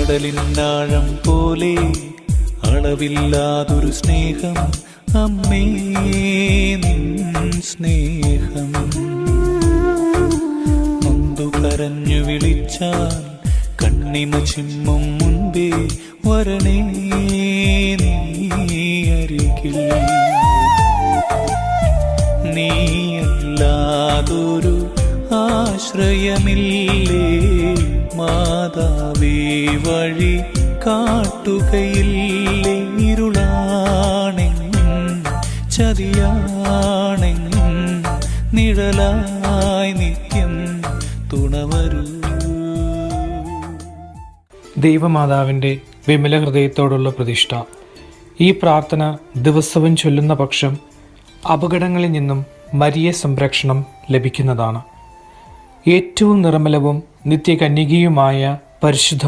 കടലിനാഴം പോലെ അളവില്ലാതൊരു സ്നേഹം അമ്മേ നിൻ സ്നേഹം. നൊന്തു കരഞ്ഞു വിളിച്ചാൽ കണ്ണിമ ചിമ്മും മുൻപേ വരണേ നീ അരികിൽ. നീയല്ലാതൊരു ആശ്രയമില്ലേ മാതാവേ, വഴി കാട്ടുകയില്ലേ. ഇരുളാണെന്നും ചതിയാണെന്നും നിഴലായി നിത്യം തുണവരൂ. ദൈവമാതാവിൻ്റെ വിമല ഹൃദയത്തോടുള്ള പ്രതിഷ്ഠ. ഈ പ്രാർത്ഥന ദിവസവും ചൊല്ലുന്ന പക്ഷം അപകടങ്ങളിൽ നിന്നും മരിയ സംരക്ഷണം ലഭിക്കുന്നതാണ്. ഏറ്റവും നിർമ്മലവും നിത്യകന്യകയുമായ പരിശുദ്ധ